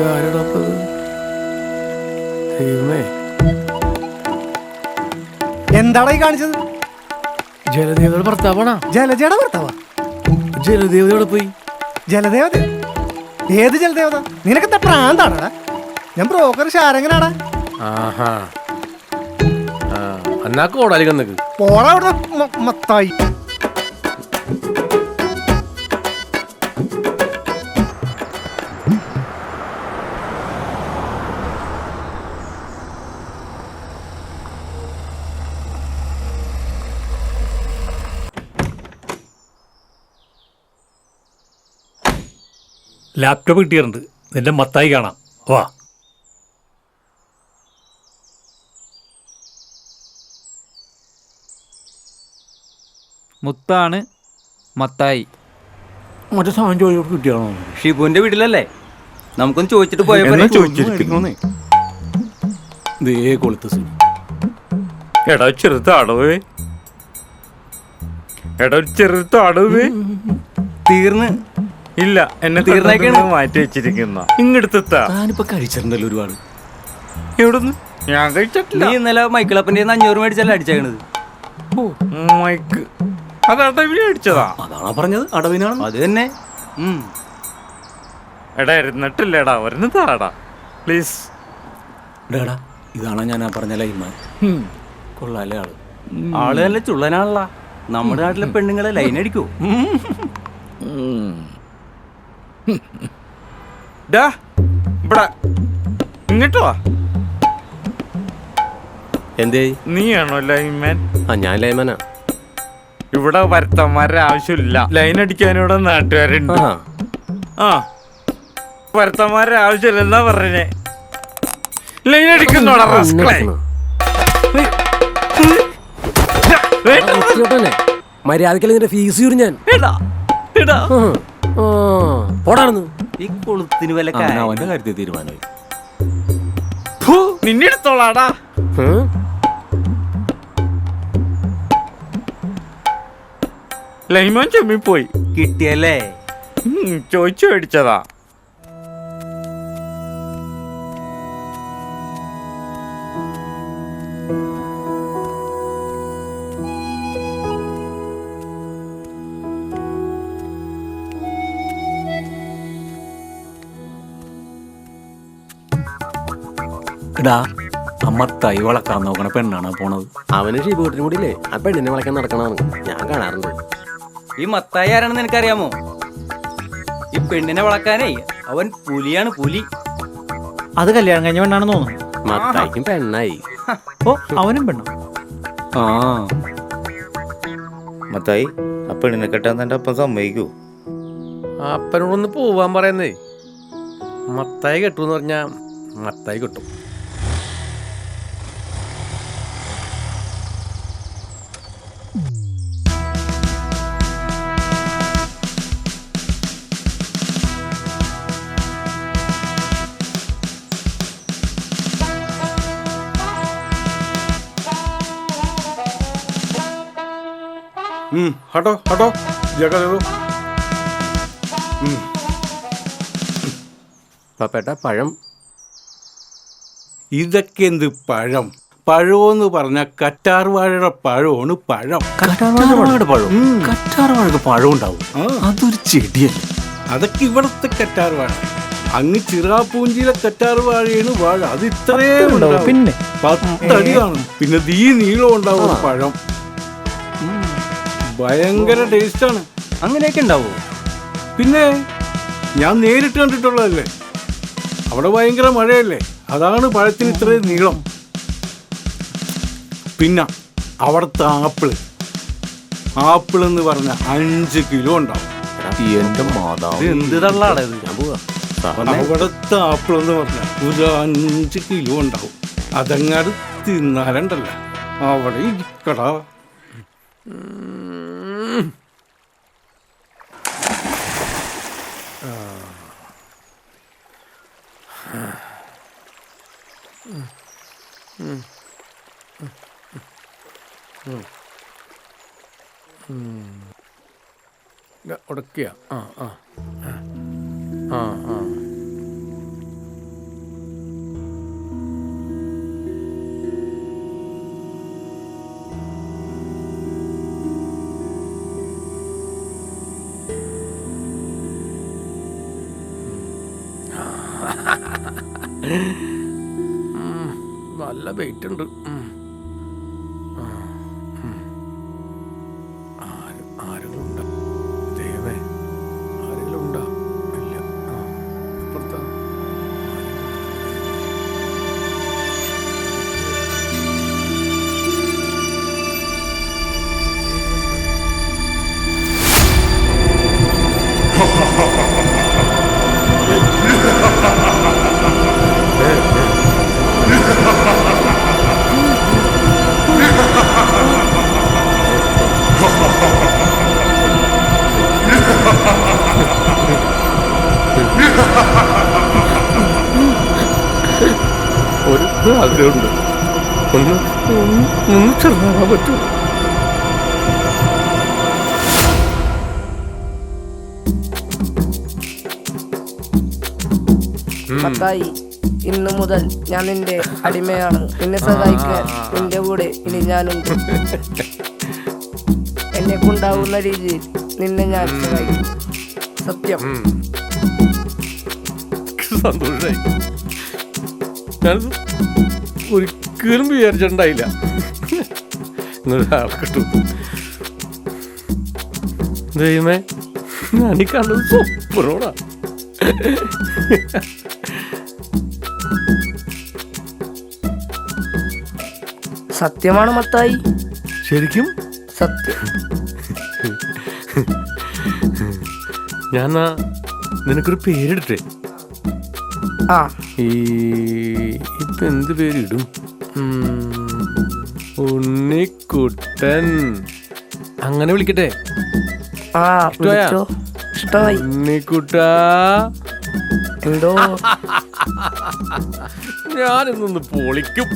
ഇതാരടപ്പത്? ദൈവമേ, എന്താടാ ഈ കാണിച്ചത്? ജലദേവതയുടെ ഭർത്താവാണാ? ജലജയുടെ ഭർത്താവാ? ജലദേവതയോടെ പോയി. ജലദേവത? ഏത് ജലദേവത? നിനക്കെന്താ പ്രാന്താടാ? ഞാൻ ബ്രോക്കർ ശാരങ്ങനാടാ. ആഹാ, എന്നാ കോടാലി കന്നക്ക് പോടാ അവിടെ മത്തായി. ലാപ്ടോപ്പ് കിട്ടിയിട്ടുണ്ട്. നിന്റെ മത്തായി കാണാം, വാ. മുത്താണ് മത്തായി. മറ്റേ സാധനം ചോദിച്ചോട് കിട്ടിയാണോ? ഷിബുവിന്റെ വീട്ടിലല്ലേ? നമുക്കൊന്ന് ചോദിച്ചിട്ട് പോയപ്പോ ചോദിച്ചിരിക്കുന്നു. ദേ കൊളുത്ത സീൻ. എടാ ചെറുതാടവേ, എടാ ചെറുതാടവേ. തീർന്ന് ഇല്ല, എന്നെ തീർന്നേക്കാണ്. മാറ്റി വെച്ചിരിക്കുന്ന ഇങ്ങടുത്താ. ഞാനിപ്പോ കഴിച്ചിട്ടുണ്ടല്ലോ ഒരുപാട്. എവിടുന്ന്? ഞാൻ കഴിച്ചിട്ടില്ല. നീ ഇന്നലെ മൈക്കിളപ്പന്റെ 500 മേടിച്ചല്ലേ അടിച്ചേക്കണത്? മൈക്ക് അത് അടവിനെ അടിച്ചതാ. അതാണോ പറഞ്ഞത്? അടവിനാണ് അത് തന്നെ. എടാ ഇരുന്നിട്ടില്ലേടാ, ഒരെണ്ണം താടാ പ്ലീസ്. ഡേടാ, ഇതാണോ ഞാൻ പറഞ്ഞ ലൈൻമാൻ? കൊള്ളാല്ലേ ആള്? ആള് നല്ല ചുള്ളനാണല്ല. നമ്മുടെ നാട്ടിലെ പെണ്ണുങ്ങളെ ലൈൻ അടിക്കൂ. ഇങ്ങോട്ട് വാ. എന്തേ? നീയാണോ ലൈൻമാൻ? ഞാൻ ലൈമനാ. ഇവിടെ വരുത്തന്മാരുടെ ആവശ്യമില്ല. ലൈൻ അടിക്കാൻ ഇവിടെ നാട്ടുകാരുണ്ട്. ആ, വരുത്തന്മാരുടെ ആവശ്യമില്ല എന്നാ പറഞ്ഞേ. ലൈൻ അടിക്കുന്നോടാ മര്യാദക്കല്ലേ നിന്റെ ഫീസ് ഞാൻ പോടാണെന്ന്. ഈ കൊളുത്തിന് വല്ല അവന്റെ കാര്യത്തിൽ തീരുമാനമായി. നിന്നെ എടുത്തോളാടാ. ലൈമോൻ ചെമ്മിപ്പോയി. കിട്ടിയല്ലേ? ചോദിച്ചു മേടിച്ചതാ. എടാ, അമ്മ തൈ വളക്കാൻ നോക്കണ പെണ്ണാണ് പോണത്. അവന് ഷിബൂട്ടിനും കൂടിയില്ലേ ആ പെണ്ണിനെ വളക്കാൻ നടക്കണതാണ്. ഞാൻ കാണാറുണ്ട്. ഈ മത്തായി ആരാണെന്ന് എനിക്കറിയാമോ? ഈ പെണ്ണിനെ വളക്കാനേ അവൻ പുലിയാണ്, പുലി. അത് കല്യാണം കഴിഞ്ഞ പെണ്ണാണെന്ന് തോന്നുന്നു. മത്തായിക്കും പെണ്ണായി. ഓ, അവനും പെണ്ണോ? ആ, മത്തായി ആ പെണ്ണിനെ കെട്ടാൻ തന്റെ അപ്പം സമ്മതിക്കൂ? അപ്പനോടൊന്ന് പോവാൻ പറയുന്നേ. മത്തായി കെട്ടൂന്ന് പറഞ്ഞാ മത്തായി കിട്ടും. ഹട്ടോ ഹട്ടോ ജഗ പപ്പേട്ട പഴം. ഇതൊക്കെ എന്ത് പഴം? പഴമെന്ന് പറഞ്ഞ കറ്റാർ വാഴയുടെ പഴമാണ് പഴം. കറ്റാർവാഴയുടെ പഴം? കറ്റാർവാഴക്ക് പഴം ഉണ്ടാവും? അതൊരു ചെടിയല്ലേ? അതൊക്കെ ഇവിടത്തെ കറ്റാർ വാഴ. അങ്ങ് ചിറാപ്പൂഞ്ചിയിലെ കറ്റാർ വാഴയാണ് വാഴ. അത് ഇത്രേ ഉണ്ടാവും. പിന്നെ 10 അടി കാണും. പിന്നെ ഈ നീളം ഉണ്ടാവും ഒരു പഴം. ഭയങ്കര ടേസ്റ്റാണ്. അങ്ങനെയൊക്കെ ഉണ്ടാവോ? പിന്നെ ഞാൻ നേരിട്ട് കണ്ടിട്ടുള്ളതല്ലേ. അവിടെ ഭയങ്കര മഴയല്ലേ, അതാണ് പഴത്തിന് ഇത്രയും നീളം. പിന്നെ അവിടുത്തെ ആപ്പിൾ എന്ന് പറഞ്ഞ 5 കിലോ ഉണ്ടാവും. എന്റെ മാതാവ്, എന്ത് തള്ളാണ് ഇത്? ഞാൻ പോവാ. അവിടുത്തെ ആപ്പിൾ എന്ന് പറഞ്ഞ ഒരു 5 കിലോ ഉണ്ടാവും. അതങ്ങാട് തിന്നാലുണ്ടല്ല അവിടെ ഇരിക്കടാ. ഉടക്കിയ ആ ആ ആ ആ നല്ല വെയിറ്റ് ഉണ്ട്. ആരെങ്കിലും ഉണ്ടോ? ദൈവമേ, ആരെങ്കിലും ഉണ്ടോ? ഇല്ല. ഇപ്പുറത്താ. ഒരു ആഗ്രഹമുണ്ട്, ഒന്ന് ചെറുതാകാൻ പറ്റുമോ? മത്തായി, ഇന്നു മുതൽ ഞാൻ നിന്റെ അടിമയാണ്. നിന്നെ സഹായിക്കാൻ നിന്റെ കൂടെ ഇനി ഞാനുണ്ട്. എന്നെ കൊണ്ടാവുന്ന രീതിയിൽ നിന്നെ ഞാൻ സഹായിക്കും. സത്യം. സന്തോഷായി. ഞാനത് ഒരിക്കലും വിചാരിച്ചിട്ടുണ്ടായില്ല ഇങ്ങനൊരാളെ കിട്ടും. ദൈവമേ, ഞാനീ കണ്ടത് സ്വപ്നോടാ. സത്യമാണ് മത്തായി, ശരിക്കും സത്യം. ഞാൻ നിനക്കൊരു പേരിടട്ടെ? ആ, ഇപ്പൊ എന്ത് പേരിടും? ഉണ്ണിക്കുട്ടൻ അങ്ങനെ വിളിക്കട്ടെ? ആ, വിളിച്ചോ. ഇഷ്ടമായി. ഉണ്ണിക്കുട്ടാ, എന്തോ ഞാനിന്നൊന്ന് പൊളിക്കും.